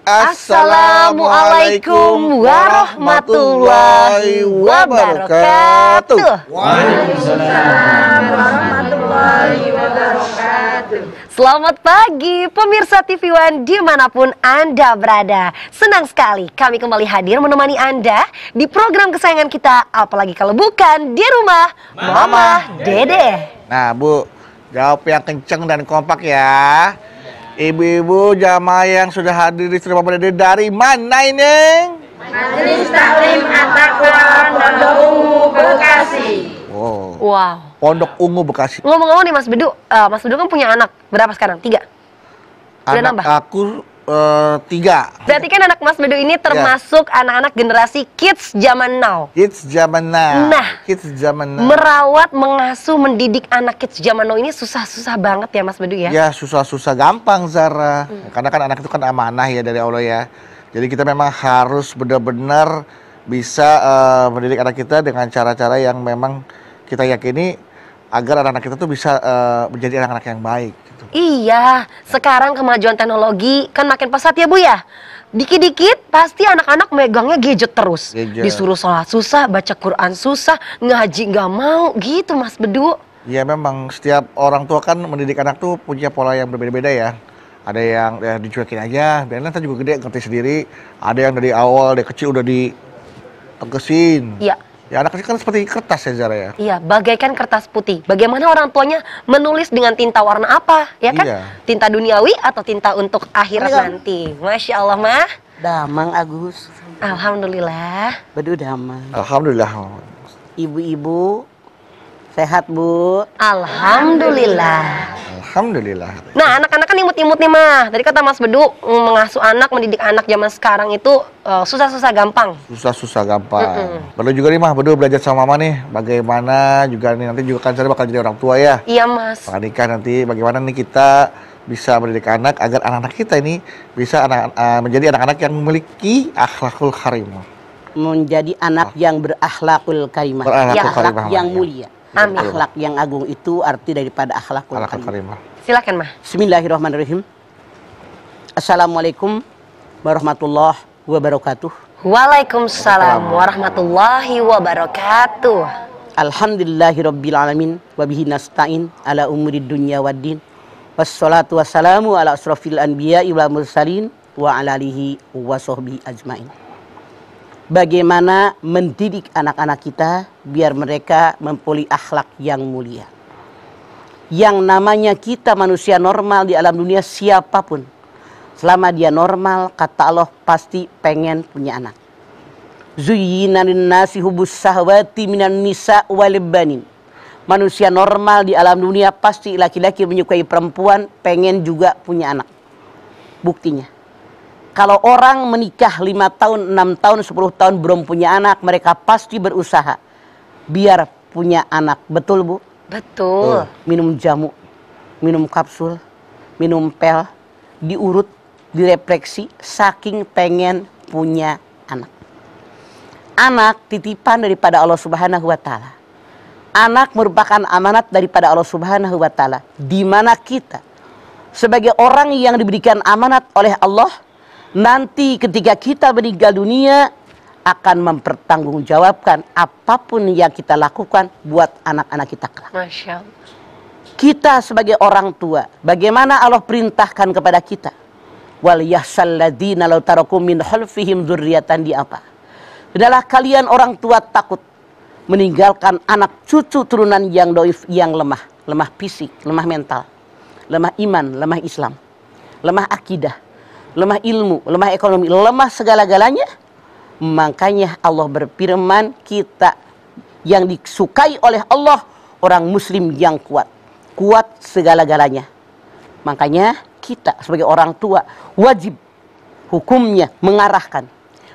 Assalamualaikum warahmatullahi wabarakatuh. Waalaikumsalam warahmatullahi wabarakatuh. Selamat pagi pemirsa TV One dimanapun Anda berada. Senang sekali kami kembali hadir menemani Anda di program kesayangan kita. Apalagi kalau bukan di rumah Mama Dede. Nah Bu, jawab yang kenceng dan kompak ya. Ibu-ibu jamaah yang sudah hadir di Mama Dede dari mana ini? Majelis Taklim At-Taqwa Pondok Ungu Bekasi. Wow. Pondok Ungu Bekasi. Ngomong-ngomong nih Mas Bedu kan punya anak berapa sekarang? 3? Udah anak nambah? Aku 3. Berarti kan anak Mas Bedu ini termasuk anak-anak generasi kids zaman now. Kids zaman now. Nah, kids zaman now. Merawat, mengasuh, mendidik anak kids zaman now ini susah-susah banget ya Mas Bedu ya? Ya susah-susah gampang Zara. Karena kan anak itu kan amanah ya dari Allah ya. Jadi kita memang harus benar-benar bisa mendidik anak kita dengan cara-cara yang memang kita yakini agar anak-anak kita tuh bisa menjadi anak-anak yang baik. Iya, sekarang kemajuan teknologi kan makin pesat ya Bu ya. Dikit-dikit pasti anak-anak megangnya gadget terus. Disuruh sholat susah, baca Quran susah, ngaji nggak mau gitu Mas Bedu. Ya memang setiap orang tua kan mendidik anak tuh punya pola yang berbeda-beda ya. Ada yang dicuekin aja, biar nanti juga gede ngerti sendiri. Ada yang dari awal, dari kecil udah ditegesin. Iya. Ya anak kecil kan seperti kertas ya Zara ya. Iya, bagaikan kertas putih. Bagaimana orang tuanya menulis dengan tinta warna apa, ya kan? Iya. Tinta duniawi atau tinta untuk akhirat nanti. Masya Allah mah. Damang Agus. Alhamdulillah. Bedu damang. Alhamdulillah. Ibu-ibu sehat Bu? Alhamdulillah. Alhamdulillah. Nah, anak-anak kan imut-imut nih mah. Tadi kata Mas Bedu, mengasuh anak, mendidik anak zaman sekarang itu susah-susah gampang. Susah-susah gampang. Perlu juga nih mah, Bedu belajar sama Mama nih. Bagaimana juga nih nanti juga kan saya bakal jadi orang tua ya. Iya Mas. Bakal nikah nanti. Bagaimana nih kita bisa mendidik anak agar anak-anak kita ini bisa menjadi anak-anak yang memiliki akhlakul karimah. Menjadi anak yang berakhlakul karimah. Akhlak yang mulia. Amin. Akhlak yang agung itu arti daripada akhlakul karimah. Silakan mah. Bismillahirrahmanirrahim. Assalamualaikum warahmatullahi wabarakatuh. Waalaikumsalam warahmatullahi wabarakatuh. Alhamdulillahirabbil alamin wa bihi nasta'in ala umurid dunya waddin. Wassalatu wassalamu ala asrofil anbiya'i wal mursalin wa ala alihi wa sahbihi ajmain. Bagaimana mendidik anak-anak kita biar mereka mempunyai akhlak yang mulia. Yang namanya kita manusia normal di alam dunia siapapun, selama dia normal, kata Allah pasti pengen punya anak. Zuyyina linnasi hubbus syahwati minan nisa wal banin. Manusia normal di alam dunia pasti laki-laki menyukai perempuan, pengen juga punya anak. Buktinya, kalau orang menikah 5 tahun, 6 tahun, 10 tahun belum punya anak, mereka pasti berusaha biar punya anak. Betul Bu? Betul. Minum jamu, minum kapsul, minum pil, diurut, direfleksi, saking pengen punya anak. Anak titipan daripada Allah Subhanahu wa Ta'ala. Anak merupakan amanat daripada Allah Subhanahu wa Ta'ala, di mana kita sebagai orang yang diberikan amanat oleh Allah, nanti ketika kita meninggal dunia akan mempertanggungjawabkan apapun yang kita lakukan buat anak-anak kita kelak. Masya Allah. Kita sebagai orang tua, bagaimana Allah perintahkan kepada kita? Wal yahsalladzina law tarakum min khalfihim dzurriyyatan di apa? Adalah kalian orang tua takut meninggalkan anak cucu turunan yang doif, yang lemah, lemah fisik, lemah mental, lemah iman, lemah Islam, lemah akidah, lemah ilmu, lemah ekonomi, lemah segala-galanya. Makanya Allah berfirman, kita yang disukai oleh Allah orang muslim yang kuat, kuat segala-galanya. Makanya kita sebagai orang tua wajib hukumnya mengarahkan,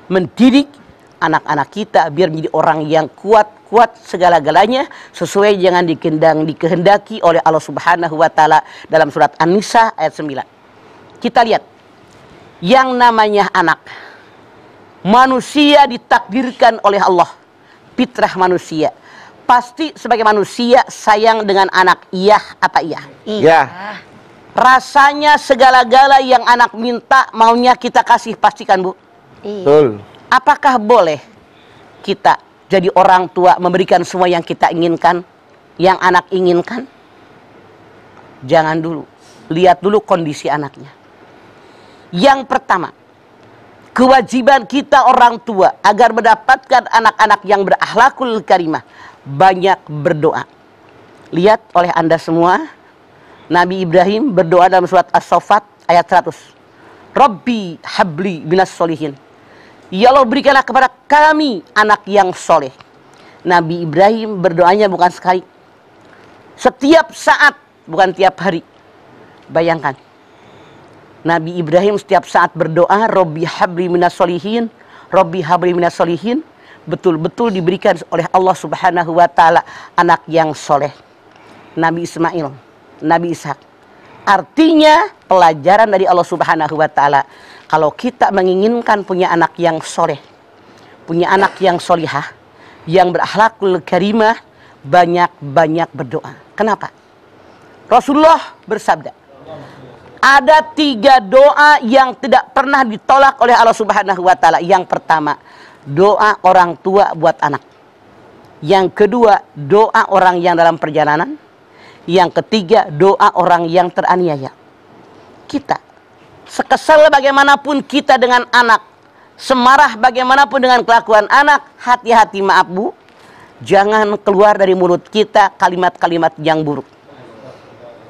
mendidik anak-anak kita biar menjadi orang yang kuat segala-galanya sesuai dengan dikehendaki oleh Allah Subhanahu wa Ta'ala dalam surat An-Nisa ayat 9. Kita lihat yang namanya anak, manusia ditakdirkan oleh Allah, fitrah manusia pasti sebagai manusia sayang dengan anak. Iya apa iya? Iya. Rasanya segala-gala yang anak minta maunya kita kasih, pastikan Bu. Iya. Betul. Apakah boleh kita jadi orang tua memberikan semua yang kita inginkan, yang anak inginkan? Jangan dulu. Lihat dulu kondisi anaknya. Yang pertama, kewajiban kita orang tua agar mendapatkan anak-anak yang berakhlakul karimah, banyak berdoa. Lihat oleh Anda semua, Nabi Ibrahim berdoa dalam surat As-Saffat ayat 100. Rabbi habli minas solihin. Ya Allah, berikanlah kepada kami anak yang soleh. Nabi Ibrahim berdoanya bukan sekali, setiap saat, bukan tiap hari. Bayangkan, Nabi Ibrahim setiap saat berdoa, Rabbi habli minas solihin, Rabbi habli minas solihin, betul-betul diberikan oleh Allah Subhanahu wa Ta'ala anak yang soleh. Nabi Ismail, Nabi Ishak. Artinya pelajaran dari Allah Subhanahu wa Ta'ala, kalau kita menginginkan punya anak yang soleh, punya anak yang solihah, yang berakhlakul karimah, banyak-banyak berdoa. Kenapa? Rasulullah bersabda, ada 3 doa yang tidak pernah ditolak oleh Allah Subhanahu wa Ta'ala. Yang pertama, doa orang tua buat anak. Yang kedua, doa orang yang dalam perjalanan. Yang ketiga, doa orang yang teraniaya. Kita, sekesal bagaimanapun kita dengan anak, semarah bagaimanapun dengan kelakuan anak, hati-hati, maaf Bu, jangan keluar dari mulut kita kalimat-kalimat yang buruk.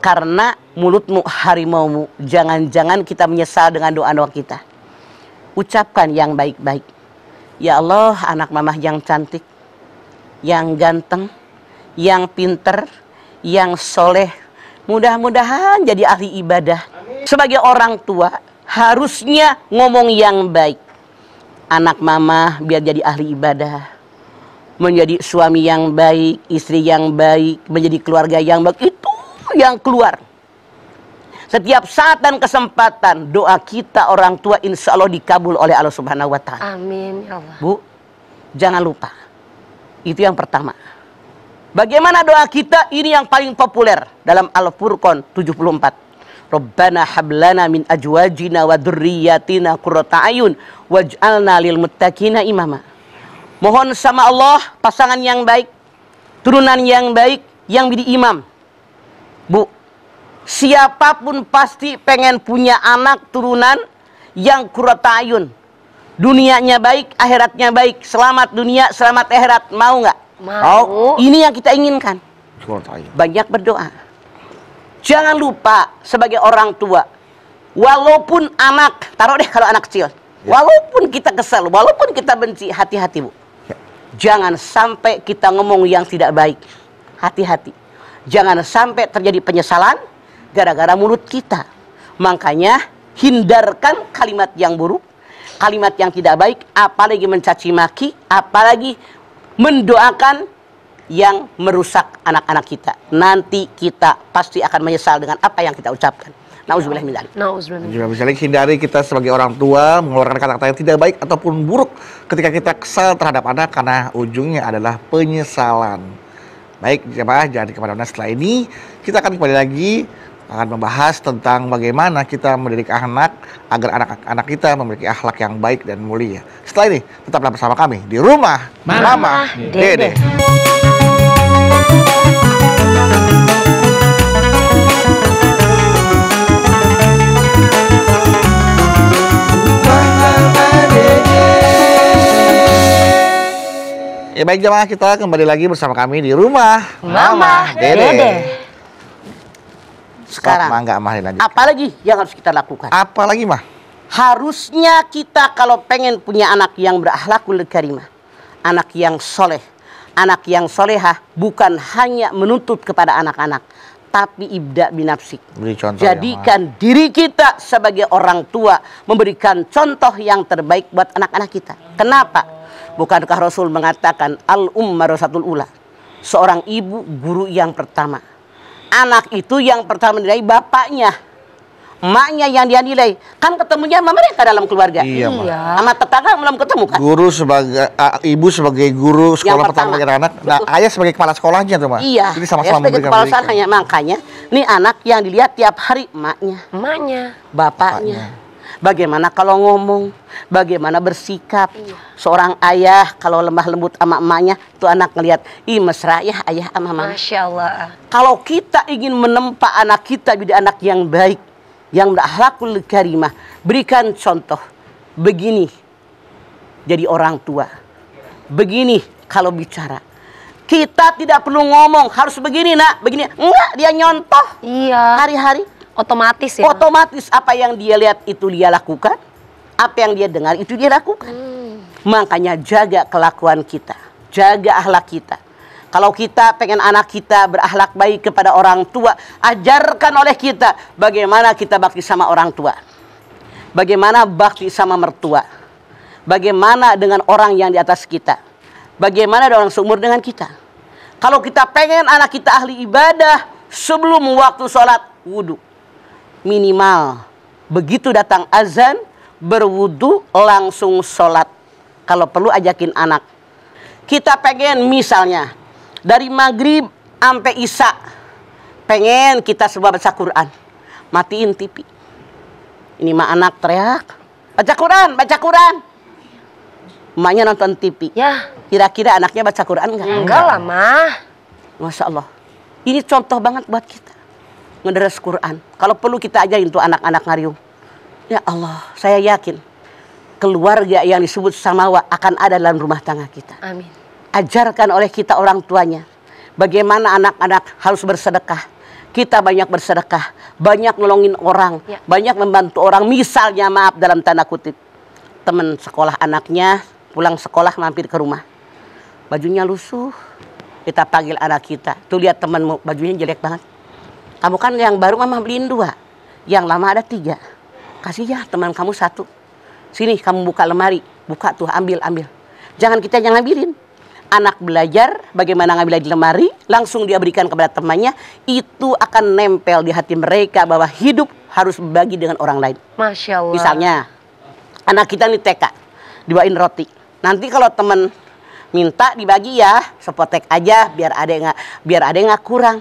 Karena mulutmu harimaumu, jangan-jangan kita menyesal dengan doa-doa kita. Ucapkan yang baik-baik. Ya Allah, anak mamah yang cantik, yang ganteng, yang pinter, yang soleh, mudah-mudahan jadi ahli ibadah. Sebagai orang tua, harusnya ngomong yang baik. Anak mama biar jadi ahli ibadah, menjadi suami yang baik, istri yang baik, menjadi keluarga yang baik, itu yang keluar. Setiap saat dan kesempatan, doa kita orang tua insya Allah dikabul oleh Allah Subhanahu wa Ta'ala. Amin ya Allah. Bu, jangan lupa. Itu yang pertama. Bagaimana doa kita? Ini yang paling populer dalam Al-Furqan 74. Rabbana hablana min ajwajina wa dzurriyyatina qurrata ayun waj'alna lil muttaqina imama. Mohon sama Allah pasangan yang baik, turunan yang baik, yang menjadi imam. Bu, siapapun pasti pengen punya anak turunan yang qurrata ayun. Dunianya baik, akhiratnya baik, selamat dunia, selamat akhirat. Mau nggak? Mau. Ini yang kita inginkan. Banyak berdoa. Jangan lupa sebagai orang tua, walaupun anak, taruh deh kalau anak kecil, walaupun kita kesal, walaupun kita benci, hati-hati Bu. Jangan sampai kita ngomong yang tidak baik. Hati-hati. Jangan sampai terjadi penyesalan gara-gara mulut kita. Makanya hindarkan kalimat yang buruk, kalimat yang tidak baik, apalagi mencaci maki, apalagi mendoakan yang merusak anak-anak kita. Nanti kita pasti akan menyesal dengan apa yang kita ucapkan. Nauzubillah min dzalik. Nauzubillah. Misalnya hindari kita sebagai orang tua mengeluarkan kata-kata yang tidak baik ataupun buruk ketika kita kesal terhadap anak, karena ujungnya adalah penyesalan. Baik, jemaah, jangan kemana-mana. Setelah ini kita akan kembali lagi akan membahas tentang bagaimana kita mendidik anak agar anak-anak kita memiliki akhlak yang baik dan mulia. Setelah ini tetaplah bersama kami di Rumah Mama Dede. Ya baik jemaah, kita kembali lagi bersama kami di Rumah Mama Dede. Sekarang, apalagi yang harus kita lakukan? Apalagi mah? Harusnya kita kalau pengen punya anak yang berakhlakul karimah, anak yang soleh, anak yang solehah, bukan hanya menuntut kepada anak-anak, tapi ibda binafsik. Jadikan diri kita sebagai orang tua memberikan contoh yang terbaik buat anak-anak kita. Kenapa? Bukankah Rasul mengatakan al-ummarasatul ula, seorang ibu guru yang pertama. Anak itu yang pertama nilai bapaknya, emaknya yang dia nilai. Kan ketemunya sama mereka dalam keluarga. Iya. Sama tetangga belum ketemu kan? Guru sebagai ibu sebagai guru sekolah pertama bagi anak. Nah, ayah sebagai kepala sekolahnya tuh, Mas. Iya. Jadi sama-sama sebagai kepala sekolahnya. Makanya Nih anak yang dilihat tiap hari Emaknya. bapaknya. Bagaimana kalau ngomong, bagaimana bersikap. Seorang ayah kalau lemah lembut sama emaknya, tuh anak ngelihat, ih mesra ya ayah sama mama. Masya Allah. Kalau kita ingin menempa anak kita menjadi anak yang baik, yang berakhlakul karimah, berikan contoh. Begini jadi orang tua. Begini kalau bicara. Kita tidak perlu ngomong, harus begini nak, begini. Enggak, dia nyontoh. Iya. Hari-hari. Otomatis ya. Otomatis apa yang dia lihat itu dia lakukan. Apa yang dia dengar itu dia lakukan. Makanya jaga kelakuan kita. Jaga akhlak kita. Kalau kita pengen anak kita berakhlak baik kepada orang tua, ajarkan oleh kita bagaimana kita bakti sama orang tua. Bagaimana bakti sama mertua. Bagaimana dengan orang yang di atas kita. Bagaimana dengan orang seumur dengan kita. Kalau kita pengen anak kita ahli ibadah, sebelum waktu sholat, wudhu. Minimal. Begitu datang azan, berwudhu langsung sholat. Kalau perlu ajakin anak. Kita pengen misalnya, dari maghrib sampai isya, pengen kita semua baca Quran. Matiin TV. Ini mah anak teriak, baca Quran, baca Quran. Emaknya nonton TV. Ya. Kira-kira anaknya baca Quran enggak? Enggak lah, Mah. Masya Allah. Ini contoh banget buat kita. Ngederes Quran. Kalau perlu kita ajarin tuh anak-anak ngariung. Ya Allah, saya yakin keluarga yang disebut samawa akan ada dalam rumah tangga kita. Amin. Ajarkan oleh kita orang tuanya. Bagaimana anak-anak harus bersedekah. Kita banyak bersedekah. Banyak nolongin orang. Ya. Banyak membantu orang. Misalnya maaf dalam tanda kutip. Teman sekolah anaknya pulang sekolah mampir ke rumah. Bajunya lusuh. Kita panggil anak kita. Tuh lihat temanmu bajunya jelek banget. Kamu kan yang baru mama beliin 2. Yang lama ada 3. Kasih ya teman kamu 1. Sini kamu buka lemari. Buka tuh ambil. Jangan kita yang ngambilin. Anak belajar bagaimana ngambil di lemari. Langsung dia berikan kepada temannya. Itu akan nempel di hati mereka bahwa hidup harus berbagi dengan orang lain. Masya Allah. Misalnya anak kita nih TK. Dibawain roti. Nanti kalau teman minta dibagi ya, sepotek aja biar ada yang nggak kurang.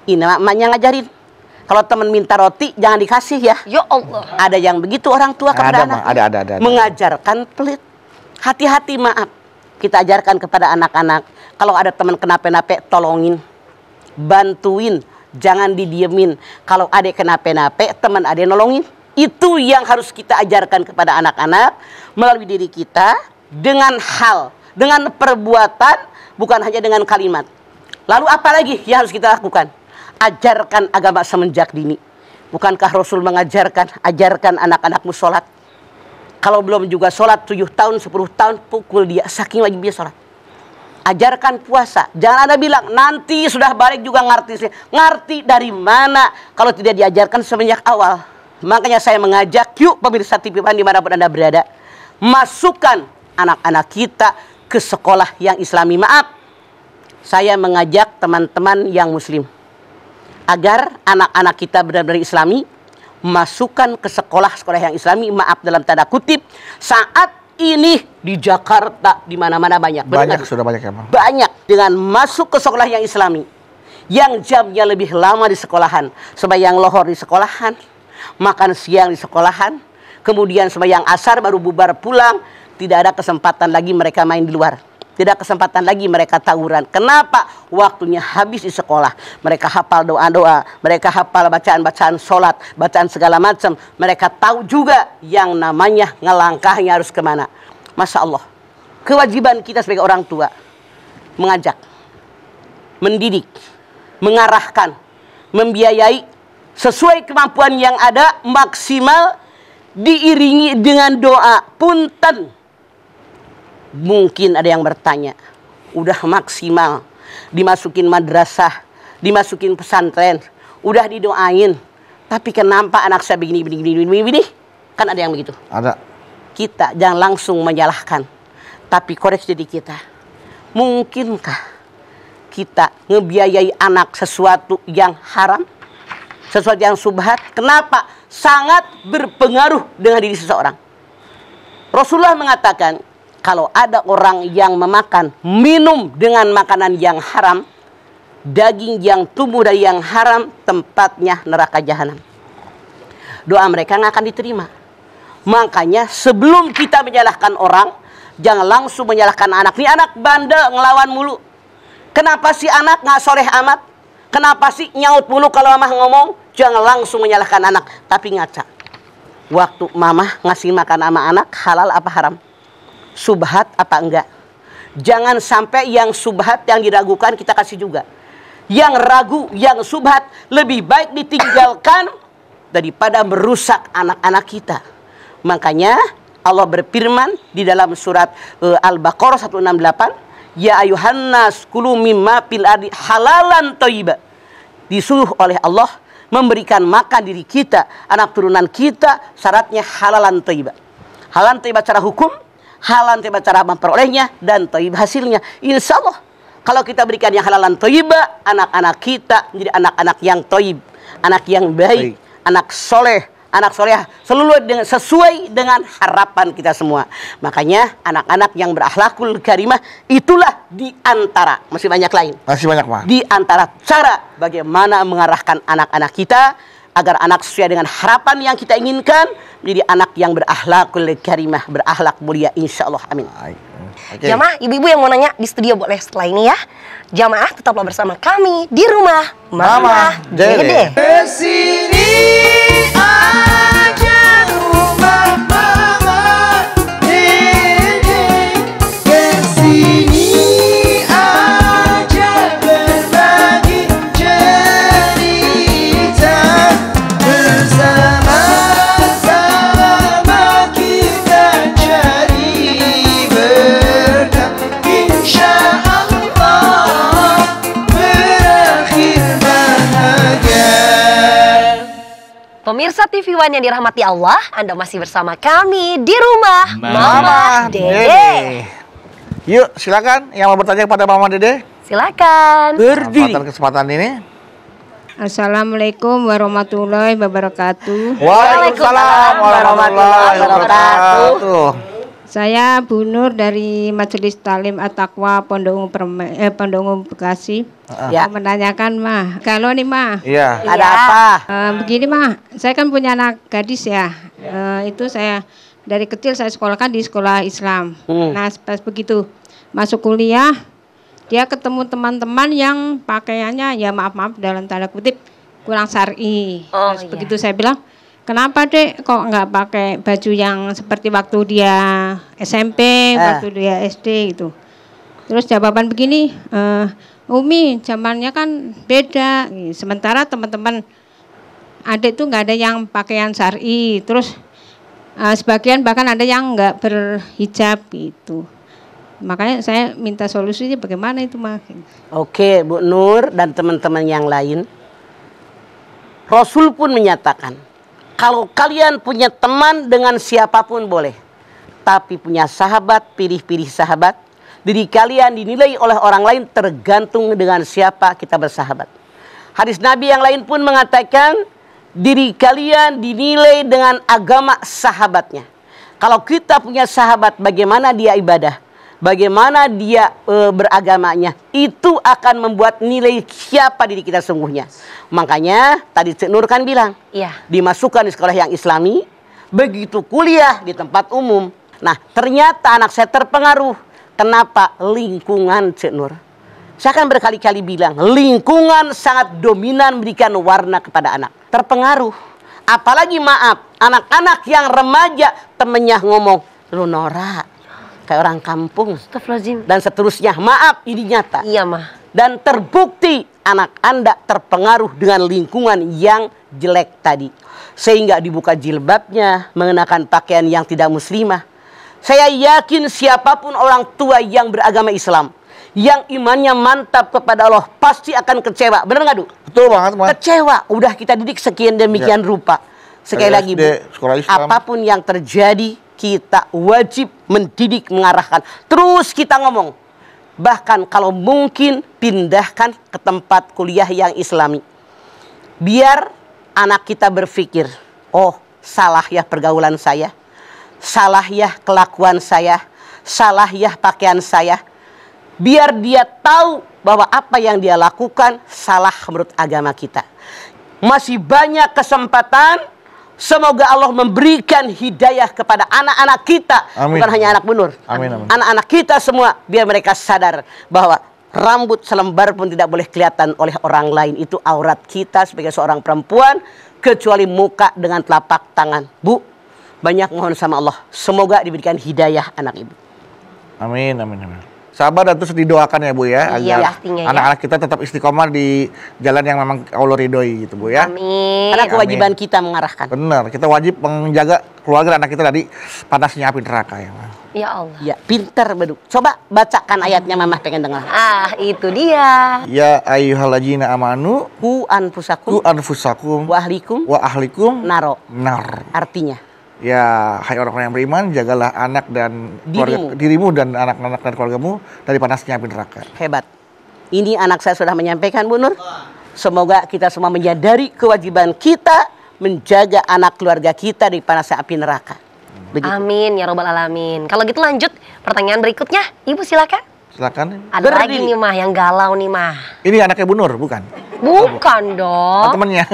Ini emaknya ngajarin. Kalau teman minta roti jangan dikasih ya. Ya Allah. Ada yang begitu orang tua kepada anak. Ada. Mengajarkan pelit. Hati-hati maaf. Kita ajarkan kepada anak-anak. Kalau ada teman kenapa-napa tolongin. Bantuin. Jangan didiemin. Kalau adik kenapa-napa teman adik nolongin. Itu yang harus kita ajarkan kepada anak-anak melalui diri kita dengan hal. Dengan perbuatan, bukan hanya dengan kalimat. Lalu apa lagi yang harus kita lakukan? Ajarkan agama semenjak dini. Bukankah Rasul mengajarkan, ajarkan anak-anakmu sholat? Kalau belum juga sholat 7 tahun, 10 tahun, pukul dia. Saking wajibnya sholat. Ajarkan puasa. Jangan Anda bilang, nanti sudah balik juga ngerti. Ngerti dari mana kalau tidak diajarkan semenjak awal? Makanya saya mengajak, yuk pemirsa TV One dimanapun Anda berada. Masukkan anak-anak kita ke sekolah yang islami. Maaf, saya mengajak teman-teman yang muslim agar anak-anak kita benar-benar islami, masukkan ke sekolah-sekolah yang islami. Maaf dalam tanda kutip, saat ini di Jakarta di mana-mana banyak. Sudah banyak emang. Banyak dengan masuk ke sekolah yang islami, yang jamnya lebih lama di sekolahan, sembahyang lohor di sekolahan, makan siang di sekolahan, kemudian sembahyang asar baru bubar pulang. Tidak ada kesempatan lagi mereka main di luar. Tidak kesempatan lagi mereka tawuran. Kenapa? Waktunya habis di sekolah. Mereka hafal doa-doa. Mereka hafal bacaan-bacaan sholat. Bacaan segala macam. Mereka tahu juga yang namanya ngelangkahnya harus kemana. Masya Allah. Kewajiban kita sebagai orang tua. Mengajak. Mendidik. Mengarahkan. Membiayai. Sesuai kemampuan yang ada. Maksimal. Diiringi dengan doa. Punten. Mungkin ada yang bertanya, udah maksimal, dimasukin madrasah, dimasukin pesantren, udah didoain, tapi kenapa anak saya begini? Kan ada yang begitu. Ada. Kita jangan langsung menyalahkan, tapi koreksi diri kita. Mungkinkah kita ngebiayai anak sesuatu yang haram, sesuatu yang subhat? Kenapa? Sangat berpengaruh dengan diri seseorang. Rasulullah mengatakan, kalau ada orang yang memakan, minum dengan makanan yang haram, daging yang tumbuh dari yang haram tempatnya neraka jahanam. Doa mereka nggak akan diterima. Makanya sebelum kita menyalahkan orang, jangan langsung menyalahkan anak. Ini anak bandel ngelawan mulu. Kenapa sih anak nggak soleh amat? Kenapa sih nyaut mulu kalau mamah ngomong? Jangan langsung menyalahkan anak, tapi ngaca. Waktu mamah ngasih makan sama anak, halal apa haram? Subhat apa enggak? Jangan sampai yang subhat yang diragukan kita kasih juga. Yang ragu, yang subhat lebih baik ditinggalkan daripada merusak anak-anak kita. Makanya Allah berfirman di dalam surat Al-Baqarah 168, ya ayuhan nas kulu mimma fil ardi halalan thayyiba. Disuruh oleh Allah memberikan makan diri kita, anak turunan kita, syaratnya halalan thayyiba. Halalan thayyiba cara hukum, halalan thayyiba cara memperolehnya, dan thayyib hasilnya. Insya Allah kalau kita berikan yang halalan thayyiba, anak-anak kita menjadi anak-anak yang thayyib, anak yang baik, anak soleh, anak soleh, sesuai dengan harapan kita semua. Makanya anak-anak yang berakhlakul karimah itulah di antara, masih banyak lain, Masih banyak, Ma. di antara cara bagaimana mengarahkan anak-anak kita agar anak sesuai dengan harapan yang kita inginkan, menjadi anak yang berakhlakul karimah, berakhlak mulia, insya Allah. Amin. Baik. Oke. Jamaah, ibu-ibu yang mau nanya di studio boleh setelah ini ya. Jamaah tetaplah bersama kami di rumah Mama Dede. Kesini aja rumah Mama Dede. Kesini aja berbagi cerita. Bersama-sama kita cari berkah. Insya Allah berakhir bahagia. Pemirsa TV One yang dirahmati Allah, Anda masih bersama kami di rumah Mama Dede. Yuk, silakan yang mau bertanya kepada Mama Dede. Silakan. Berdiri. Kesempatan ini. Assalamualaikum warahmatullahi wabarakatuh. Waalaikumsalam warahmatullahi wabarakatuh. Saya Bu Nur dari Majelis Taklim At-Taqwa Pondok Ungu Bekasi. Ya. Mau menanyakan Mah, kalau nih Mah, Iya. Ada apa? begini Mah, saya kan punya anak gadis ya. Itu saya dari kecil saya sekolahkan di sekolah Islam. Nah pas begitu masuk kuliah, dia ketemu teman-teman yang pakaiannya ya maaf dalam tanda kutip kurang syar'i. Oh, Terus iya. begitu saya bilang, kenapa Dek kok nggak pakai baju yang seperti waktu dia SMP, waktu dia SD gitu. Terus jawaban begini, Umi zamannya kan beda. Sementara teman-teman adik tuh nggak ada yang pakaian syar'i. Terus sebagian bahkan ada yang nggak berhijab gitu. Makanya saya minta solusinya bagaimana itu Mah. Oke, Bu Nur dan teman-teman yang lain. Rasul pun menyatakan, kalau kalian punya teman dengan siapapun boleh, tapi punya sahabat, pilih-pilih sahabat. Diri kalian dinilai oleh orang lain tergantung dengan siapa kita bersahabat. Hadis Nabi yang lain pun mengatakan, diri kalian dinilai dengan agama sahabatnya. Kalau kita punya sahabat, bagaimana dia ibadah, bagaimana dia beragamanya, itu akan membuat nilai siapa diri kita sungguhnya. Makanya tadi Cik Nur kan bilang, Iya. dimasukkan di sekolah yang Islami, begitu kuliah di tempat umum. Nah, ternyata anak saya terpengaruh. Kenapa? Lingkungan, Cik Nur. Saya kan berkali-kali bilang, lingkungan sangat dominan memberikan warna kepada anak. Terpengaruh. Apalagi maaf, anak-anak yang remaja temennya ngomong, lu norak, kayak orang kampung, Astagfirullahaladzim. dan seterusnya. Maaf, ini nyata. Iya Mah. Dan terbukti anak Anda terpengaruh dengan lingkungan yang jelek tadi. Sehingga dibuka jilbabnya, mengenakan pakaian yang tidak muslimah. Saya yakin siapapun orang tua yang beragama Islam, yang imannya mantap kepada Allah, pasti akan kecewa. Benar nggak, Du? Betul banget, Ma. Kecewa. Udah kita didik sekian demikian rupa. Sekali Dari lagi, SD, Bu, sekolah Islam. apapun yang terjadi, kita wajib mendidik, mengarahkan. Terus kita ngomong. Bahkan kalau mungkin pindahkan ke tempat kuliah yang Islami. Biar anak kita berpikir, oh salah ya pergaulan saya, salah ya kelakuan saya, salah ya pakaian saya. Biar dia tahu bahwa apa yang dia lakukan salah menurut agama kita. Masih banyak kesempatan. Semoga Allah memberikan hidayah kepada anak-anak kita. Amin. Bukan hanya anak Bu Nur. Amin, amin. Anak-anak kita semua, biar mereka sadar bahwa rambut selembar pun tidak boleh kelihatan oleh orang lain. Itu aurat kita sebagai seorang perempuan, kecuali muka dengan telapak tangan. Bu, banyak mohon sama Allah, semoga diberikan hidayah anak ibu. Amin, amin, amin. Sabar dan terus didoakan ya Bu ya, Iya, agar pastinya ya. anak-anak kita tetap istiqomah di jalan yang memang Allah ridhoi gitu Bu ya. Amin. Karena kewajiban kita mengarahkan. Benar, kita wajib menjaga keluarga anak kita dari panasnya api neraka ya. Ma. Ya Allah. Ya, pintar Bedu. Coba bacakan ayatnya, Mamah pengen dengar. Ah, itu dia. Ya ayyuhalladzina amanu Ku qu anfusakum anfusakum wa ahlikum wa ahlikum naro. nar. Artinya, Ya, hai orang-orang yang beriman, jagalah anak dan keluarga, dirimu dan anak-anak dan keluargamu dari panasnya api neraka. hebat. Ini anak saya sudah menyampaikan Bu Nur. Semoga kita semua menyadari kewajiban kita menjaga anak keluarga kita dari panasnya api neraka. Begitu. Amin ya robbal alamin. Kalau gitu lanjut pertanyaan berikutnya, Ibu silakan. Silakan. Ada lagi nih mah yang galau nih mah. Ini anaknya Bu Nur, bukan? Bukan Oh, dong. temennya.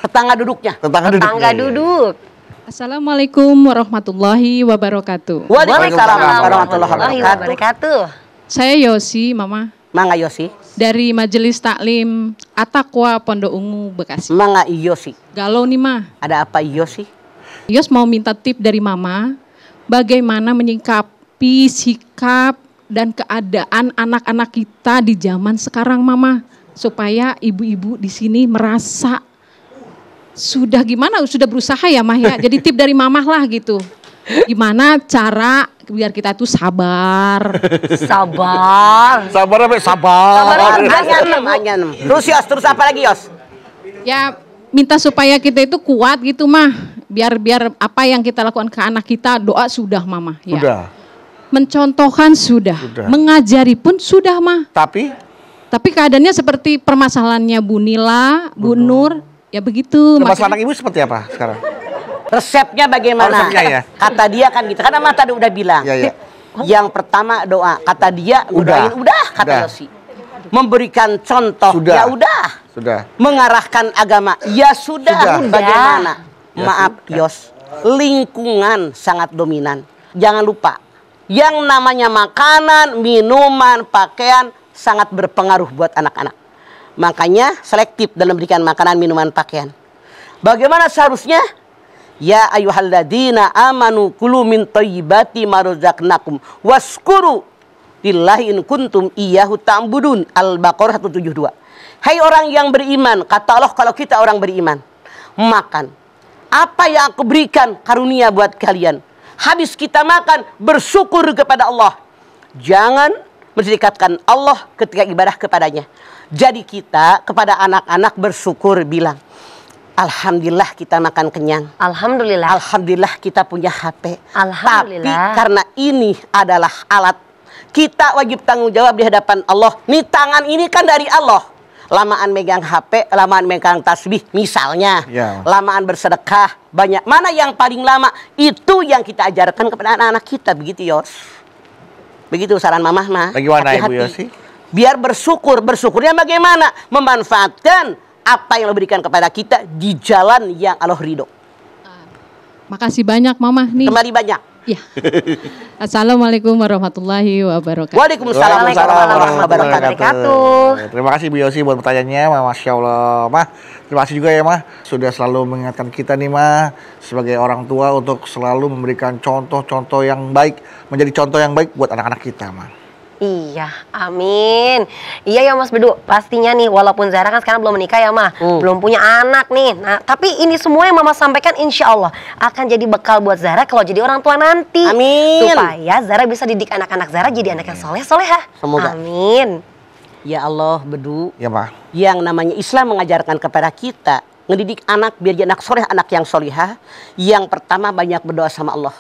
Tetangga duduknya. Tetangga duduk. Assalamualaikum warahmatullahi wabarakatuh. Waalaikumsalam warahmatullahi Warahmatullahi wabarakatuh. wabarakatuh. Saya Yosi, Mama, Mangga Yosi. dari Majelis Taklim At-Taqwa Pondok Ungu, Bekasi. Mangga Yosi. Galau nih, Ma. Ada apa Yosi? Yos mau minta tip dari Mama, bagaimana menyikapi sikap dan keadaan anak-anak kita di zaman sekarang, Mama, supaya ibu-ibu di sini merasa sudah berusaha ya, Mah ya. Jadi tip dari Mamah lah gitu. Gimana cara biar kita tuh sabar. Sabar. Sabar apa? Sabar. Hanya 6. Terus apa lagi Yos? Ya minta supaya kita itu kuat gitu, Mah. Biar apa yang kita lakukan ke anak kita, doa sudah, Mama. Ya. Udah. Mencontohkan sudah. Mengajari pun sudah, Mah. Tapi keadaannya seperti permasalahannya Bu Nila, Bu Nur, ya begitu. masalah anak ibu seperti apa sekarang? Resepnya bagaimana? Resepnya ya. Kata dia kan gitu. Karena Mama tadi udah bilang. Ya, ya. Yang pertama doa. Kata dia Udah. udah kata Udah. Yosi. Memberikan contoh. Sudah. Ya udah. Sudah. Mengarahkan agama. Ya sudah. Sudah. Bagaimana? Ya Maaf sudah. Yos. Lingkungan sangat dominan. Jangan lupa. Yang namanya makanan, minuman, pakaian sangat berpengaruh buat anak-anak. Makanya selektif dalam memberikan makanan, minuman, pakaian. Bagaimana seharusnya? Ya ayyuhalladzina amanu kulu min thayyibati ma razaqnakum waskuru lillahi in kuntum iyyahu ta'budun. Al-Baqarah 172. Hai orang yang beriman, kata Allah kalau kita orang beriman, makan apa yang aku berikan karunia buat kalian. Habis kita makan, bersyukur kepada Allah. Jangan mendekatkan Allah ketika ibadah kepadanya. Jadi kita kepada anak-anak bersyukur, bilang alhamdulillah kita makan kenyang. Alhamdulillah. Alhamdulillah kita punya HP. Alhamdulillah. Tapi karena ini adalah alat, kita wajib tanggung jawab di hadapan Allah. Nih tangan ini kan dari Allah. Lamaan megang HP, lamaan megang tasbih misalnya. Ya. Lamaan bersedekah, banyak. Mana yang paling lama? Itu yang kita ajarkan kepada anak-anak kita. Begitu Yos. Begitu saran Mamah mah. Bagaimana Ibu Hati-hati. Yosi? Biar bersyukur. Bersyukurnya bagaimana? Memanfaatkan apa yang Allah berikan kepada kita di jalan yang Allah ridho. Makasih banyak, Mama nih. Kembali banyak. Ya. Assalamualaikum warahmatullahi wabarakatuh. Waalaikumsalam warahmatullahi wabarakatuh. Terima kasih Bu Yosi buat pertanyaannya, Masya Allah. Mah, terima kasih juga ya Mah, sudah selalu mengingatkan kita nih Mah, sebagai orang tua untuk selalu memberikan contoh-contoh yang baik, menjadi contoh yang baik buat anak-anak kita Mah. Iya, amin. Iya ya Mas Bedu, pastinya nih walaupun Zara kan sekarang belum menikah ya Mah, belum punya anak nih. Nah, tapi ini semua yang Mama sampaikan insya Allah akan jadi bekal buat Zara kalau jadi orang tua nanti. Amin. Supaya Zara bisa didik anak-anak Zara jadi anak yang soleh-solehah. Semoga. Amin. Ya Allah, Bedu. Ya Mah. Yang namanya Islam mengajarkan kepada kita ngedidik anak biar jadi anak soleh, anak yang solihah. Yang pertama banyak berdoa sama Allah.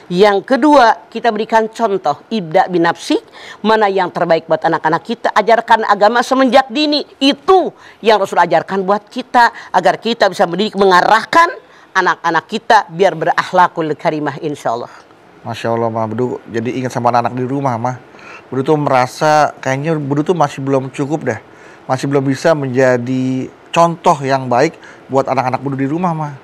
Yang kedua, kita berikan contoh ibda binafsik, mana yang terbaik buat anak-anak kita. Ajarkan agama semenjak dini. Itu yang Rasul ajarkan buat kita agar kita bisa mendidik, mengarahkan anak-anak kita biar berakhlakul karimah insya Allah. Masya Allah Mah, Bedu jadi ingat sama anak-anak di rumah Mah. Bedu tuh merasa kayaknya Bedu tuh masih belum cukup dah. Masih belum bisa menjadi contoh yang baik buat anak-anak Bedu di rumah, mah.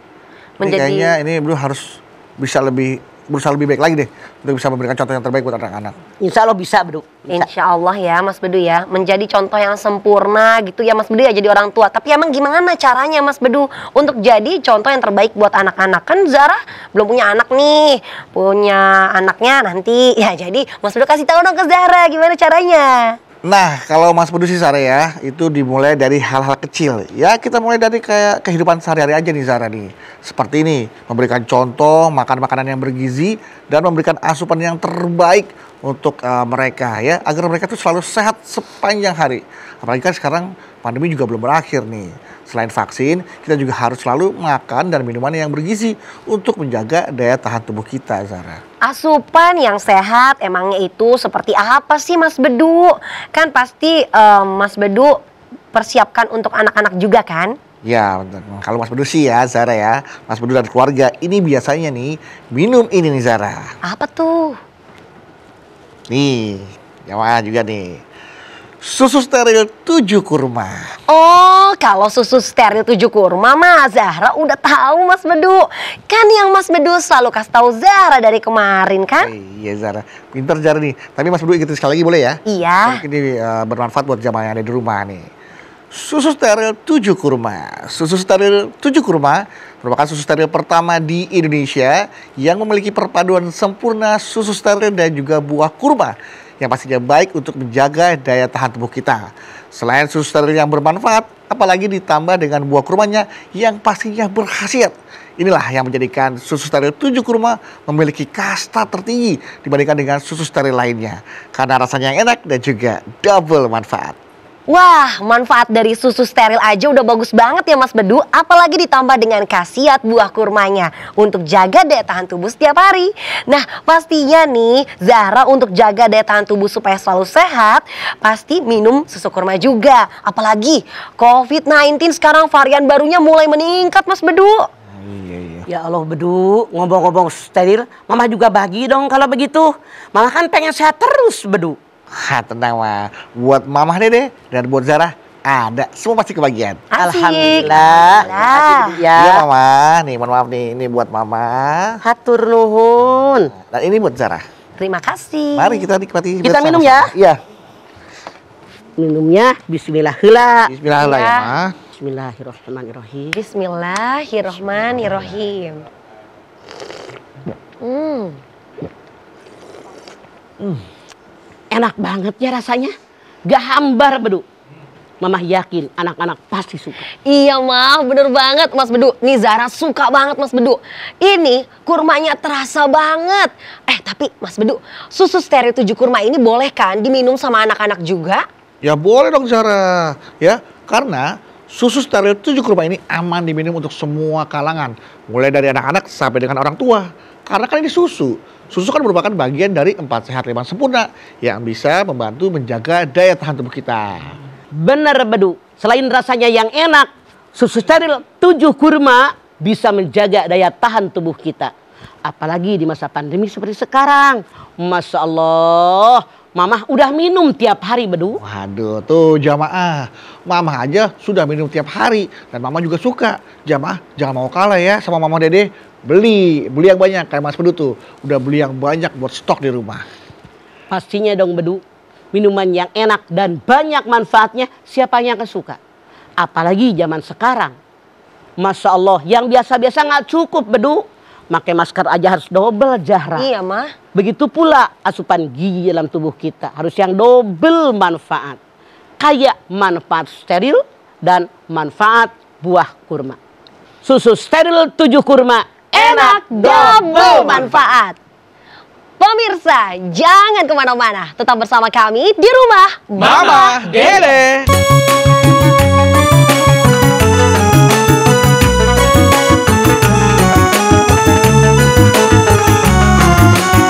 Kayaknya ini Bedu harus berusaha lebih baik lagi deh untuk bisa memberikan contoh yang terbaik buat anak-anak. Insya Allah bisa, Bedu. Insya Allah ya Mas Bedu ya, menjadi contoh yang sempurna gitu ya Mas Bedu ya, jadi orang tua. Tapi emang gimana caranya Mas Bedu untuk jadi contoh yang terbaik buat anak-anak? Kan Zara belum punya anak nih, punya anaknya nanti ya. Jadi Mas Bedu kasih tahu dong ke Zara gimana caranya. Nah, kalau Mas Bedu sih Zara ya, itu dimulai dari hal-hal kecil. Ya, kita mulai dari kayak kehidupan sehari-hari aja nih Zara nih. Seperti ini, memberikan contoh, makan makanan yang bergizi, dan memberikan asupan yang terbaik untuk mereka ya, agar mereka tuh selalu sehat sepanjang hari. Apalagi kan sekarang pandemi juga belum berakhir nih. Selain vaksin, kita juga harus selalu makan dan minuman yang bergizi untuk menjaga daya tahan tubuh kita, Zara. Asupan yang sehat emangnya itu seperti apa sih Mas Bedu? Kan pasti Mas Bedu persiapkan untuk anak-anak juga kan? Ya, kalau Mas Bedu sih ya Zara ya, Mas Bedu dan keluarga ini biasanya nih minum ini nih Zara. Apa tuh? Nih, jamaah juga nih. Susu steril 7 kurma. Oh, kalau susu steril 7 kurma mah Zahra udah tahu Mas Bedu. Kan yang Mas Bedu selalu kasih tahu Zahra dari kemarin kan? Iya Zara, pinter Zara nih. Tapi Mas Bedu ingetin sekali lagi boleh ya? Iya. Mungkin ini bermanfaat buat jamaah yang ada di rumah nih. Susu steril 7 kurma. Susu steril 7 kurma merupakan susu steril pertama di Indonesia yang memiliki perpaduan sempurna susu steril dan juga buah kurma yang pastinya baik untuk menjaga daya tahan tubuh kita. Selain susu steril yang bermanfaat, apalagi ditambah dengan buah kurmanya yang pastinya berkhasiat. Inilah yang menjadikan susu steril 7 kurma memiliki kasta tertinggi dibandingkan dengan susu steril lainnya. Karena rasanya yang enak dan juga double manfaat. Wah, manfaat dari susu steril aja udah bagus banget ya Mas Bedu. Apalagi ditambah dengan khasiat buah kurmanya untuk jaga daya tahan tubuh setiap hari. Nah, pastinya nih Zahra untuk jaga daya tahan tubuh supaya selalu sehat, pasti minum susu kurma juga. Apalagi COVID-19 sekarang varian barunya mulai meningkat Mas Bedu. Iya. Ya Allah Bedu, ngomong-ngomong steril, Mama juga bagi dong kalau begitu. Mama kan pengen sehat terus Bedu. Tenang mah, buat Mama Dede dan buat Zara ada, semua pasti kebagian. Asik. Alhamdulillah. Ya. Iya Mama, nih mohon maaf nih, ini buat Mama. Hatur nuhun. Dan ini buat Zara. Terima kasih. Mari kita nikmati. Kita bersama-sama. minum ya? Iya. Minumnya bismillah heula. Bismillah ya Ma. Bismillahirrahmanirrahim. Bismillahirrahmanirrahim. Enak banget ya rasanya. Gak hambar Bedu. Mama yakin anak-anak pasti suka. Iya mah, bener banget Mas Bedu. Nih Zara suka banget Mas Bedu. Ini kurmanya terasa banget. Tapi Mas Bedu, susu steril 7 kurma ini boleh kan diminum sama anak-anak juga? Ya boleh dong Zara. Ya, karena susu steril 7 kurma ini aman diminum untuk semua kalangan. Mulai dari anak-anak sampai dengan orang tua. Karena kan ini susu. Susu kan merupakan bagian dari 4 sehat 5 sempurna yang bisa membantu menjaga daya tahan tubuh kita. Bener Bedu, selain rasanya yang enak, susu steril 7 kurma bisa menjaga daya tahan tubuh kita. Apalagi di masa pandemi seperti sekarang. Masya Allah, Mama udah minum tiap hari Bedu. Waduh, tuh jamaah. Mama aja sudah minum tiap hari. Dan Mama juga suka. Jamaah, jangan mau kalah ya sama Mama Dede. Beli yang banyak kayak Mas Bedu tuh. Udah beli yang banyak buat stok di rumah. Pastinya dong Bedu. Minuman yang enak dan banyak manfaatnya, siapa yang gak suka? Apalagi zaman sekarang. Masya Allah, yang biasa-biasa gak cukup Bedu. Pakai masker aja harus double Zahra. Iya mah. Begitu pula asupan gizi dalam tubuh kita harus yang double manfaat. Kayak manfaat steril dan manfaat buah kurma. Susu steril 7 kurma. Enak double manfaat. Pemirsa, jangan kemana-mana. Tetap bersama kami di rumah Mama Dede.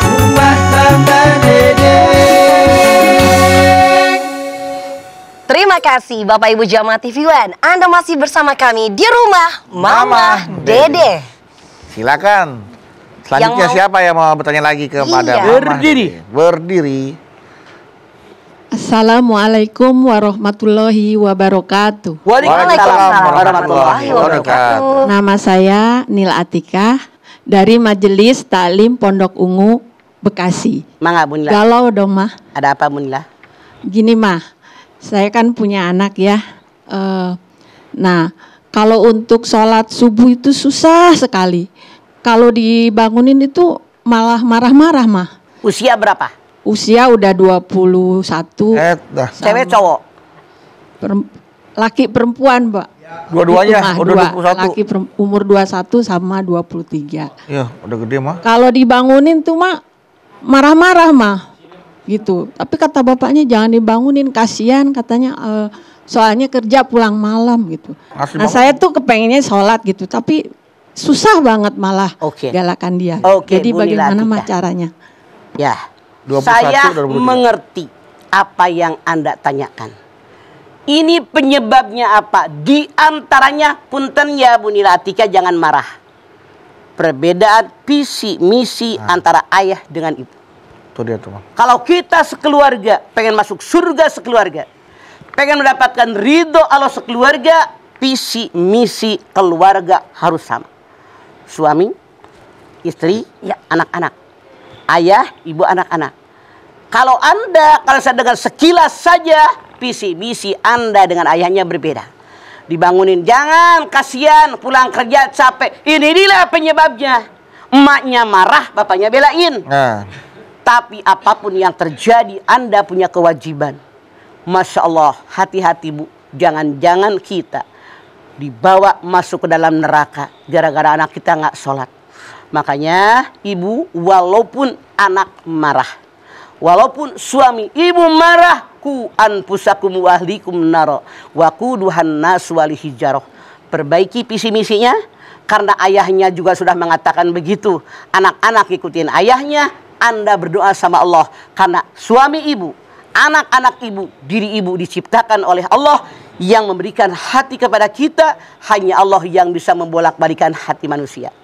Rumah Mama Dede. Terima kasih Bapak Ibu Jamaah TV One. Anda masih bersama kami di rumah Mama Dede. Silakan. Selanjutnya Yang mau- siapa yang mau bertanya lagi kepada Iya. Mama Berdiri. Dede? Berdiri. Assalamualaikum warahmatullahi wabarakatuh. Waalaikumsalam warahmatullahi wabarakatuh. Nama saya Nil Atika dari Majelis Taklim Pondok Ungu, Bekasi. Mangga Bu Nila. Galau dong mah. Ada apa Bu Nila? Gini mah, saya kan punya anak ya. Nah, kalau untuk sholat subuh itu susah sekali. Kalau dibangunin itu malah marah-marah mah. Usia berapa? Usia udah 21. Dah. Cewek cowok? Laki perempuan, Mbak. Dua-duanya Itu mah, udah dua. 21. Laki umur 21 sama 23. Iya, udah gede mah. Kalau dibangunin tuh mah marah-marah mah. Gitu. Tapi kata bapaknya jangan dibangunin, kasihan katanya soalnya kerja pulang malam gitu. Nah, saya tuh kepengennya sholat gitu, tapi susah banget malah galakan dia. Jadi Bu Nila bagaimana Atika. mah caranya? Ya. 21, Saya 23. mengerti apa yang Anda tanyakan. Ini penyebabnya apa? Di antaranya, punten ya Bu Nila Atika, jangan marah. Perbedaan visi misi antara ayah dengan ibu. Tuh dia tuh, Bang. Kalau kita sekeluarga pengen masuk surga sekeluarga, pengen mendapatkan ridho Allah sekeluarga, visi misi keluarga harus sama. Suami, istri, anak-anak. Ayah, ibu, anak-anak. Kalau saya dengar sekilas saja, visi misi Anda dengan ayahnya berbeda. Dibangunin, jangan, kasihan, pulang kerja capek. Ini dia penyebabnya. Emaknya marah, bapaknya belain. Nah, Tapi apapun yang terjadi, Anda punya kewajiban. Masya Allah, hati-hati Bu. Jangan-jangan kita dibawa masuk ke dalam neraka gara-gara anak kita nggak sholat. Makanya ibu, walaupun anak marah, walaupun suami ibu marah, ku anfusakum wa ahlikum naro wa quduhan nas wal hijarah. Perbaiki visi misinya, karena ayahnya juga sudah mengatakan begitu. Anak-anak ikutin ayahnya, Anda berdoa sama Allah. Karena suami ibu, anak-anak ibu, diri ibu diciptakan oleh Allah yang memberikan hati kepada kita. Hanya Allah yang bisa membolak-balikan hati manusia.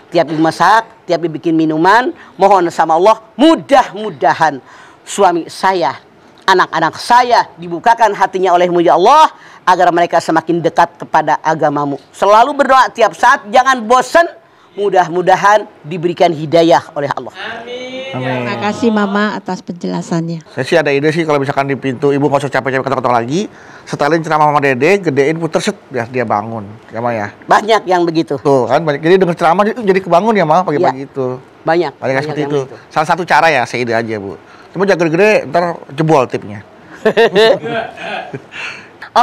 Tiap ibu masak, tiap ibu bikin minuman, mohon sama Allah, mudah-mudahan suami saya, anak-anak saya dibukakan hatinya oleh-Mu ya Allah, agar mereka semakin dekat kepada agamamu. Selalu berdoa tiap saat, jangan bosan. Mudah-mudahan diberikan hidayah oleh Allah. Terima kasih Mama atas penjelasannya. saya sih ada ide sih kalau misalkan di pintu ibu nggak usah capek-capek ketok-ketok lagi, setelin ceramah Mama Dede, gedein puter set, dia bangun, ya Ma ya. Banyak yang begitu. Tuh kan banyak. Jadi dengan ceramah jadi kebangun ya Ma pagi-pagi itu. Banyak. Banyak seperti yang itu. Salah satu cara ya, saya ide aja Bu. Cuma jaga gede, ntar jebol tipnya.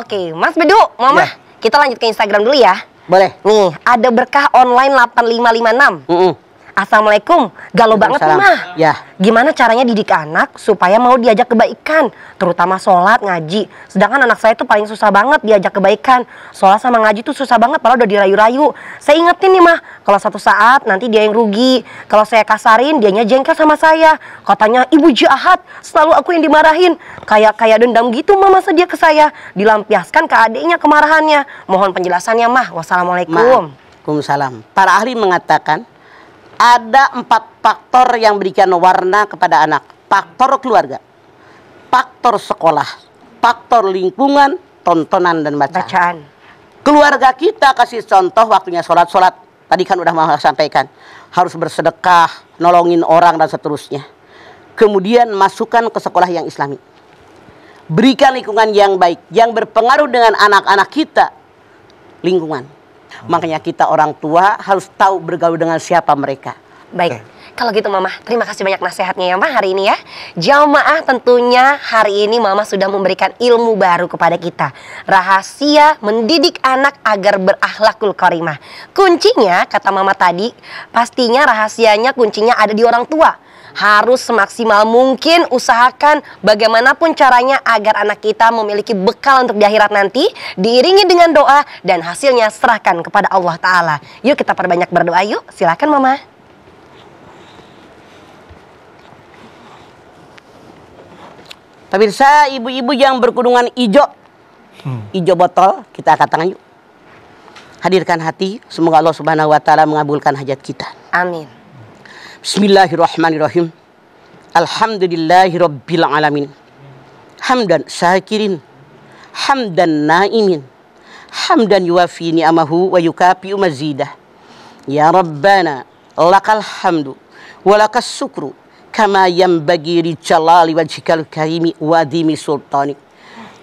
Oke, Mas Bedu, Mama, kita lanjut ke Instagram dulu ya. Boleh. Nih, ada berkah online 8556. Assalamualaikum, galau banget nih Waalaikumsalam. Mah. Ya. Gimana caranya didik anak supaya mau diajak kebaikan, terutama sholat, ngaji. Sedangkan anak saya tuh paling susah banget diajak kebaikan. Sholat sama ngaji tuh susah banget, padahal udah dirayu-rayu. Saya ingetin nih Mah, kalau satu saat nanti dia yang rugi. Kalau saya kasarin, dianya jengkel sama saya. Katanya ibu jahat, selalu aku yang dimarahin. Kayak dendam gitu Mah masa dia ke saya. Dilampiaskan ke adiknya kemarahannya. Mohon penjelasannya Mah. Wassalamualaikum. Waalaikumsalam. Para ahli mengatakan ada 4 faktor yang berikan warna kepada anak. Faktor keluarga, faktor sekolah, faktor lingkungan, tontonan dan bacaan. Keluarga kita kasih contoh waktunya sholat. Tadi kan udah mau sampaikan. Harus bersedekah, nolongin orang dan seterusnya. Kemudian masukkan ke sekolah yang islami. Berikan lingkungan yang baik, yang berpengaruh dengan anak-anak kita. Lingkungan. Makanya kita orang tua harus tahu bergaul dengan siapa mereka. Baik, kalau gitu Mama, terima kasih banyak nasihatnya ya Mama hari ini ya. Jamaah tentunya hari ini Mama sudah memberikan ilmu baru kepada kita. Rahasia mendidik anak agar berakhlakul karimah. Kuncinya, kata Mama tadi, pastinya rahasianya kuncinya ada di orang tua. Harus semaksimal mungkin usahakan bagaimanapun caranya agar anak kita memiliki bekal untuk di akhirat nanti, diiringi dengan doa dan hasilnya serahkan kepada Allah Ta'ala. Yuk kita perbanyak berdoa yuk, silakan Mama. Pemirsa, ibu-ibu yang berkerudungan hijau, hijau botol, kita angkat tangan yuk. Hadirkan hati, semoga Allah Subhanahu wa Ta'ala mengabulkan hajat kita. Amin. Bismillahirrahmanirrahim. Alhamdulillahirabbil alamin. hamdan syakirin, hamdan naimin, hamdan yuwafi ni'amahu wa yukafi'u mazidah. Ya Rabbana lakal hamdu wa lakas syukru kama yanbaghi li jalali wajhikal karimi wa dimi sultanik.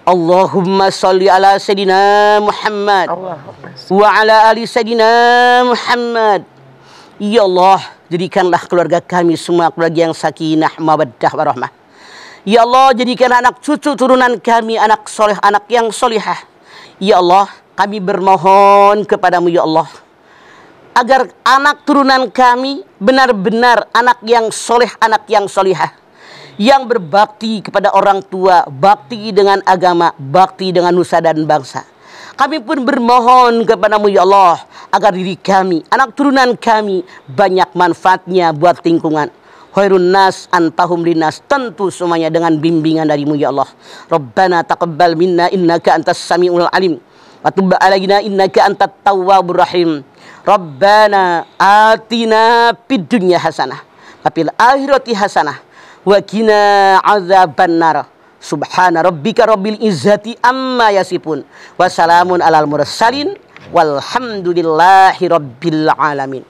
Allahumma salli ala Sayyidina Muhammad wa ala ali Sayyidina Muhammad. Ya Allah, jadikanlah keluarga kami semua keluarga yang sakinah, mawaddah, warahmah. Ya Allah, jadikan anak cucu turunan kami anak soleh, anak yang solihah. Ya Allah, kami bermohon kepadamu ya Allah, agar anak turunan kami benar-benar anak yang soleh, anak yang solihah, yang berbakti kepada orang tua, bakti dengan agama, bakti dengan nusa dan bangsa. Kami pun bermohon kepadamu ya Allah, agar diri kami, anak turunan kami banyak manfaatnya buat lingkungan. Khairun nas antahum linnas, tentu semuanya dengan bimbingan darimu ya Allah. Rabbana taqabbal minna innaka antas samiul alim wa tub alaina innaka antat tawwabur rahim. Rabbana atina fid dunya hasanah wa fil akhirati hasanah wa qina adzabannar. Subhana rabbika rabbil izzati amma yasifun wa salamun alal mursalin walhamdulillahi rabbil alamin.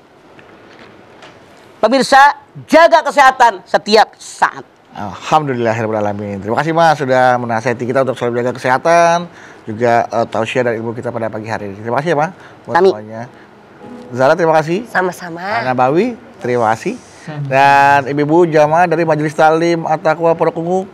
Pemirsa, jaga kesehatan setiap saat. Alhamdulillahirabbil alamin. Terima kasih Mas sudah menasihati kita untuk selalu jaga kesehatan, juga tausiah dan ilmu kita pada pagi hari ini. Terima kasih ya Pak buat semuanya. Zala terima kasih. Sama-sama. Nabawi terima kasih. Dan ibu-ibu jamaah dari Majelis Taklim At-Taqwa Pondok Ungu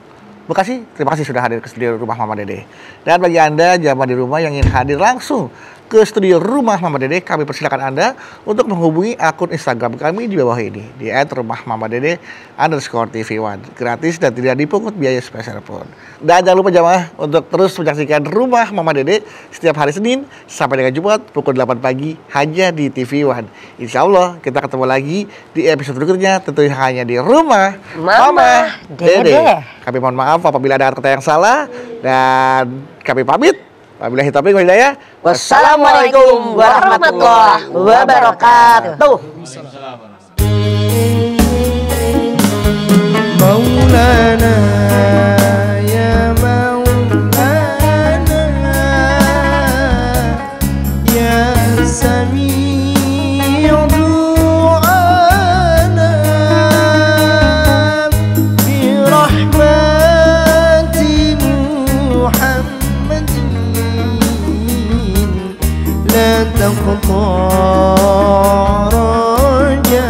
Bekasi, terima kasih sudah hadir ke studio Rumah Mama Dede. Dan bagi Anda jamaah di rumah yang ingin hadir langsung ke studio Rumah Mama Dede, kami persilakan Anda untuk menghubungi akun Instagram kami di bawah ini di @rumahmamadede_tv1, gratis dan tidak dipungut biaya spesial pun. Dan jangan lupa jamaah untuk terus menyaksikan Rumah Mama Dede setiap hari Senin sampai dengan Jumat pukul 8 pagi hanya di TV One. Insya Allah kita ketemu lagi di episode berikutnya, tentunya hanya di Rumah Mama Dede. Kami mohon maaf apabila ada kata yang salah dan kami pamit. Wabillahi taufiq wal hidayah. Wassalamualaikum warahmatullahi wabarakatuh. Maulana ya Maulana ya Sami'u du'ana bi rahmati Muhammadin la taqta